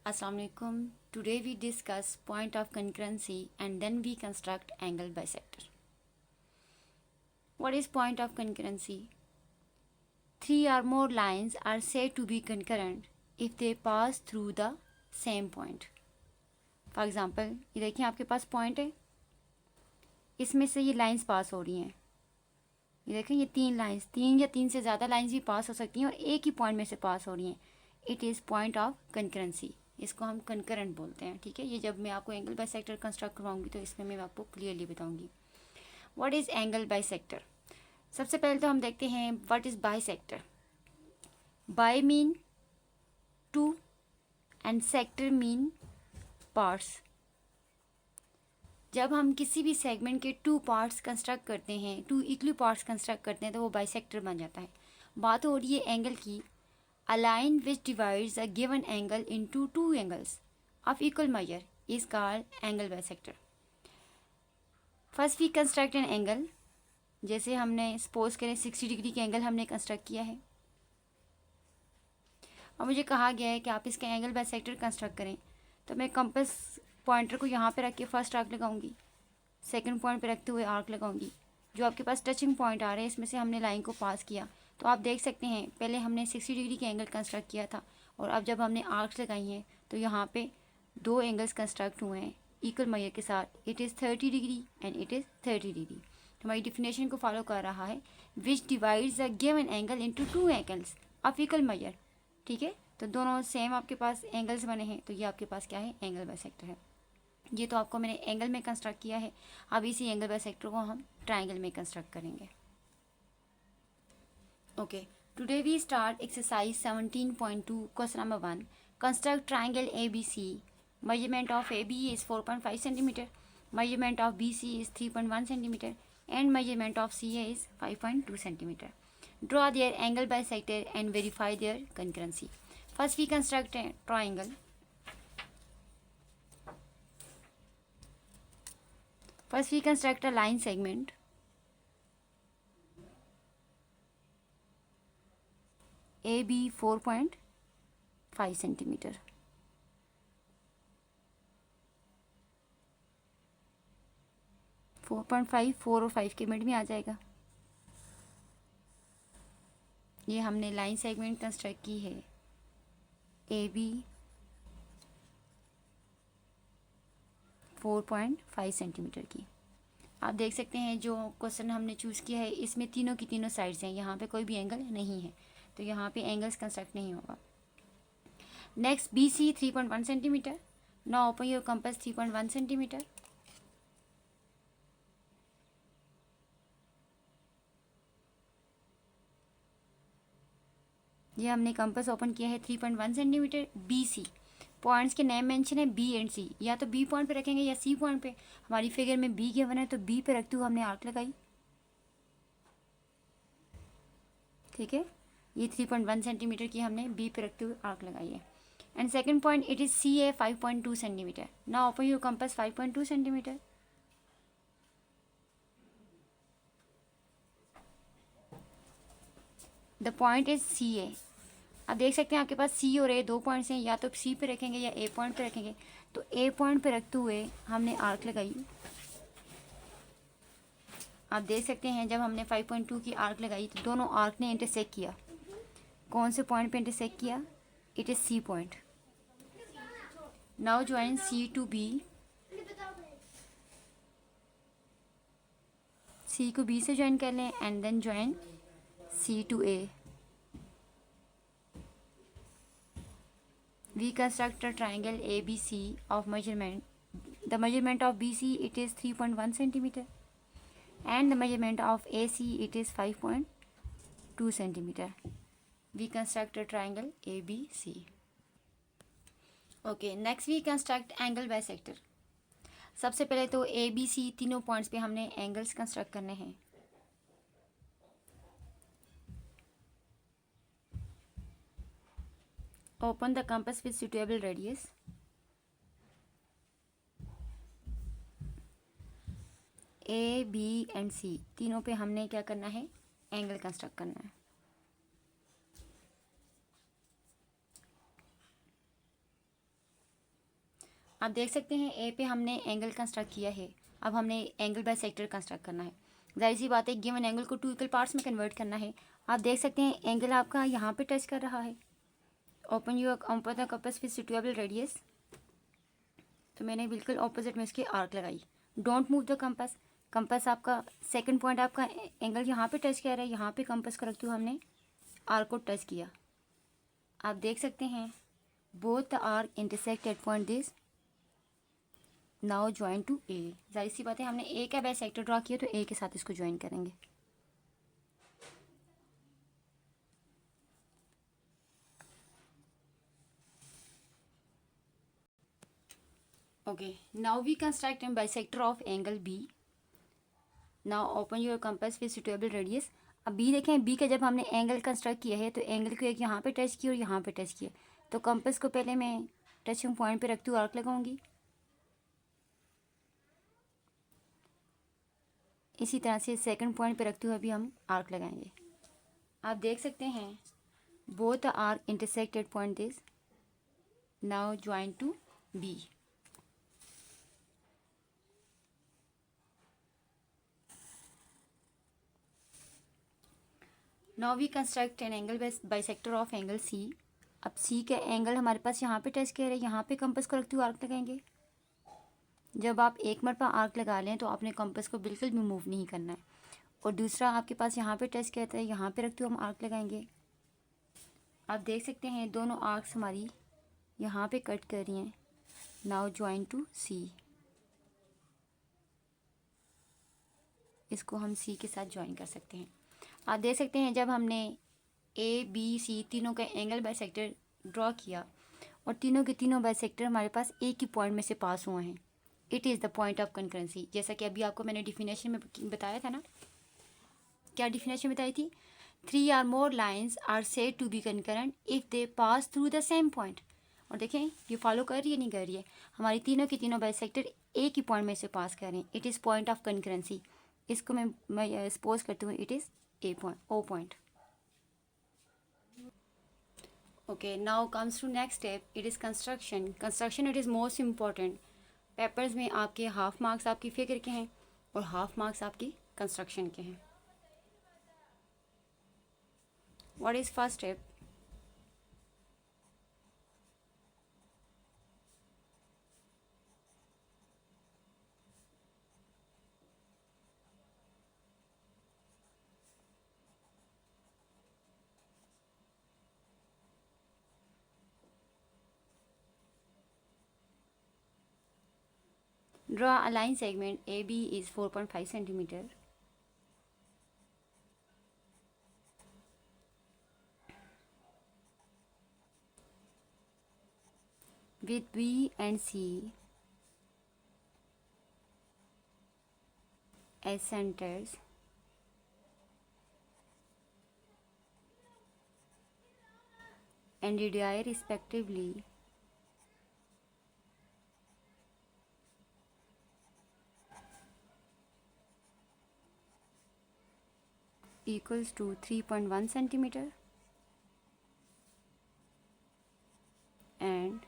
Assalamu alaikum. Today we discuss point of concurrency and then we construct angle bisector. What is point of concurrency? Three or more lines are said to be concurrent if they pass through the same point. For example, ये देखिए आपके पास point है, इसमें से ये lines pass हो रही हैं. ये देखें ये तीन लाइंस, तीन या तीन से ज़्यादा लाइंस भी पास हो सकती हैं और एक ही पॉइंट में से पास हो रही हैं. It is point of concurrency. इसको हम कंकरेंट बोलते हैं. ठीक है, ये जब मैं आपको एंगल बाइसेक्टर कंस्ट्रक्ट करवाऊंगी तो इसमें मैं आपको क्लियरली बताऊंगी. What is angle bisector? सबसे पहले तो हम देखते हैं what is bisector. Bi mean two and sector mean parts. जब हम किसी भी सेगमेंट के टू पार्ट्स कंस्ट्रक्ट करते हैं, टू इक्वल पार्ट्स कंस्ट्रक्ट करते हैं तो वो बाइसेक्टर बन जाता है. बात हो रही है एंगल की. A line which divides a given angle into two angles of equal measure is called angle bisector. First we construct an angle. जैसे हमने सपोज करें 60 डिग्री के एंगल हमने कंस्ट्रक्ट किया है और मुझे कहा गया है कि आप इसका एंगल बाइसेक्टर कंस्ट्रक्ट करें. तो मैं कंपास पॉइंटर को यहाँ पे रख के फर्स्ट आर्क लगाऊंगी, सेकंड पॉइंट पे रखते हुए आर्क लगाऊंगी. जो आपके पास टचिंग पॉइंट आ रहे हैं इसमें से हमने लाइन को पास किया. तो आप देख सकते हैं पहले हमने 60 डिग्री के एंगल कंस्ट्रक्ट किया था और अब जब हमने आर्क्स लगाई हैं तो यहाँ पे दो एंगल्स कंस्ट्रक्ट हुए हैं इक्वल मेजर के साथ. It is 30 degree and it is 30 degree. हमारी डिफिनेशन को फॉलो कर रहा है विच divides a given angle into two angles of equal major. ठीक है, तो दोनों सेम आपके पास एंगल्स बने हैं तो ये आपके पास क्या है, एंगल बाइसेक्टर है. ये तो आपको मैंने एंगल में कंस्ट्रक्ट किया है. अब इसी एंगल बाइसेक्टर को हम ट्राइंगल में कंस्ट्रक्ट करेंगे. Okay, today we start exercise 17.2, question number 1. Construct triangle ABC. Measurement of AB is 4.5 cm. Measurement of BC is 3.1 cm. And measurement of CA is 5.2 cm. Draw their angle bisector and verify their concurrency. First we construct a triangle. First we construct a line segment. AB 4.5 centimetre. Four point five, 4 और 5 के mid में आ जाएगा. ये हमने line segment construct की है AB 4.5 centimetre की. आप देख सकते हैं जो क्वेश्चन हमने चूज़ किया है इसमें तीनों की तीनों साइड्स हैं, यहाँ पे कोई भी एंगल नहीं है तो यहाँ पे एंगल्स कंस्ट्रक्ट नहीं होगा. Next BC 3.1 centimetre. Now open your compass 3.1 centimetre. ये हमने कंपास ओपन किया है 3.1 सेंटीमीटर. BC पॉइंट्स के नेम मेंशन है B एंड C. या तो B पॉइंट पे रखेंगे या C पॉइंट पे. हमारी फिगर में B गिवन है तो B पे रखते हुए हमने आर्क लगाई. ठीक है, ये 3.1 सेंटीमीटर की हमने B पे रखते हुए आर्क लगाई है. And second point it is CA 5.2 centimetre. Now open your compass 5.2 centimetre. The point is CA. आप देख सकते हैं आपके पास C और A दो पॉइंट्स हैं, या तो C पे रखेंगे या A पॉइंट पे रखेंगे. तो A पॉइंट पे रखते हुए हमने आर्क लगाई. आप देख सकते हैं जब हमने 5.2 की आर्क लगाई तो दोनों आर्क ने इंटरसेक्ट किया. कौन से पॉइंट पे इंटरसेक्ट किया? It is C point. Now join C to B. C को B से ज्वाइन कर लें and then join C to A. We construct a triangle ABC of measurement. The measurement of BC it is 3.1 centimeter and the measurement of AC it is 5.2 centimeter. We construct a triangle ABC. Okay, next we construct angle bisector. सबसे पहले तो ABC तीनों points पे हमने angles construct करने हैं. Open the compass with suitable radius. A, B and C तीनों पे हमने क्या करना है, एंगल कंस्ट्रक्ट करना है. आप देख सकते हैं ए पे हमने एंगल कंस्ट्रक्ट किया है, अब हमने एंगल बाय सेक्टर कंस्ट्रक्ट करना है। जाहिर सी बात है गिवन एंगल को 2 इक्वल पार्ट्स में कन्वर्ट करना है। आप देख सकते हैं एंगल आपका यहाँ पे टच कर रहा है। Open the compass with suitable radius, तो मैंने बिल्कुल ऑपोजिट में इसकी आर्क लगाई। Don't move the compass, compass आपका सेकंड पॉइंट आपका एंगल यहाँ पे टच कर रहा है, यहाँ पे कंपास को रखते हुए हमने आर्क को टच किया। आप देख सकते हैं both the arc intersect at point this, now join to A. जाहिर सी बात है हमने ए का बाइसेक्टर ड्रॉ किया तो ए के साथ इसको ज्वाइन करेंगे। Okay, now we construct a bisector of angle B. Now open your compass with suitable radius. अब B देखें, B का जब हमने एंगल कंस्ट्रक्ट किया है तो एंगल को एक यहाँ पे टच किया और यहाँ पे टच किया, तो कंपास को पहले मैं टचिंग पॉइंट पे रखती हूँ, आर्क लगाऊंगी। इसी तरह से सेकंड पॉइंट पे रखते हुए अभी हम आर्क लगाएंगे। आप देख सकते हैं both arc intersect at point this, now join to B. Now we construct an angle bisector of angle C. अब C का एंगल हमारे पास यहाँ पे टच कर रहा है, यहाँ पे कंपास को रखते हुए आर्क लगाएंगे। जब आप एक मरतबा आर्क लगा लें तो आपने कंपास को बिल्कुल भी मूव नहीं करना है। और दूसरा आपके पास यहाँ पे टच करता है, यहाँ पे रखते हुए हम आर्क लगाएंगे। आप देख सकते हैं दोनों आर्क्स हमारी यहाँ पे कट कर रही हैं। नाउ ज्वाइन टू C, इसको हम C के साथ ज्वाइन कर सकते हैं। आप देख सकते हैं जब हमने ABC तीनों का एंगल बाइसेक्टर ड्रॉ किया और तीनों के तीनों बाइसेक्टर हमारे पास एक ही पॉइंट में से पास हुए हैं, it is the point of concurrency. जैसा कि अभी आपको मैंने डिफिनेशन में बताया था ना, क्या डिफिनेशन बताई थी? 3 or more lines are said to be concurrent if they pass through the same point. और देखें ये फॉलो कर रही है नहीं कर रही है, हमारी तीनों के तीनों बाइसेक्टर एक ही पॉइंट में से पास कर रहे हैं, it is point of concurrency. इसको मैं सपोज करती हूँ it is A point, O point. Okay, now comes to next step. It is construction. Construction it is most important. Papers में आपके हाफ मार्क्स आपकी फिगर के हैं और हाफ मार्क्स आपकी कंस्ट्रक्शन के हैं। What is first step? Draw a line segment AB is 4.5 centimeter. With B and C as centers, and radii respectively equals to 3.1 centimeter and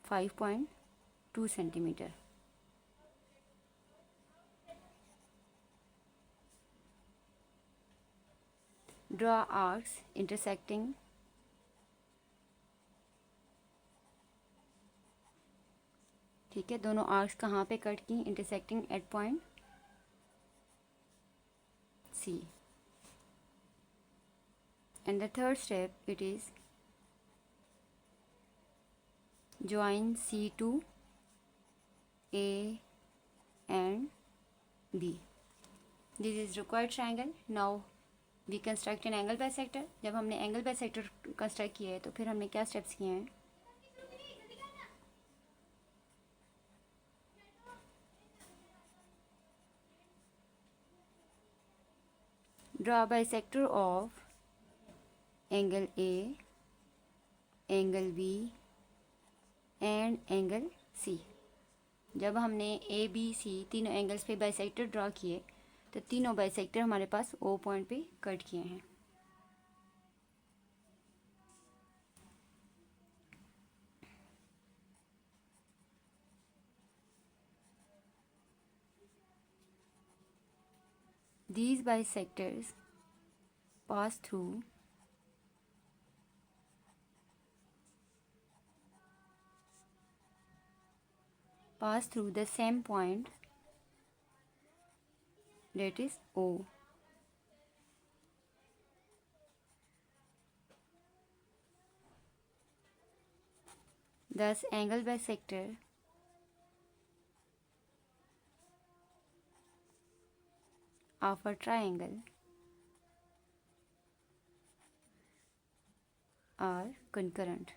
5.2 centimeter. Draw arcs intersecting ठीक है, दोनों arcs कहाँ पे cut की? Intersecting at point C. And the third step it is join C to A and B. This is required triangle. Now we construct an angle bisector. जब हमने angle bisector construct किया है तो फिर हमने क्या स्टेप्स किए हैं? Draw bisector of angle A, angle B and angle C. जब हमने A, B, C तीनों एंगल्स पे बाइसेक्टर ड्रॉ किए तो तीनों बाइसेक्टर हमारे पास O पॉइंट पे कट किए हैं। these bisectors pass through the same point, that is O. Thus angle bisector of a triangle are concurrent.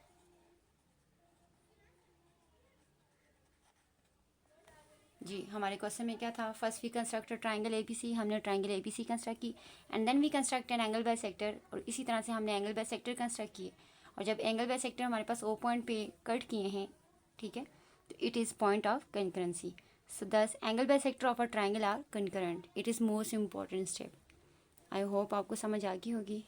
जी, हमारे क्वेश्चन में क्या था? First we construct triangle ABC, हमने ट्राइंगल एबीसी कंस्ट्रक्ट की, and then we construct an angle bisector, और इसी तरह से हमने एंगल बाइसेक्टर कंस्ट्रक्ट किए। और जब एंगल बाइसेक्टर हमारे पास ओ पॉइंट पे कट किए हैं, ठीक है, तो it is point of concurrency. So these angle bisector of a triangle are concurrent. It is most important step. I hope आपको समझ आ गई होगी।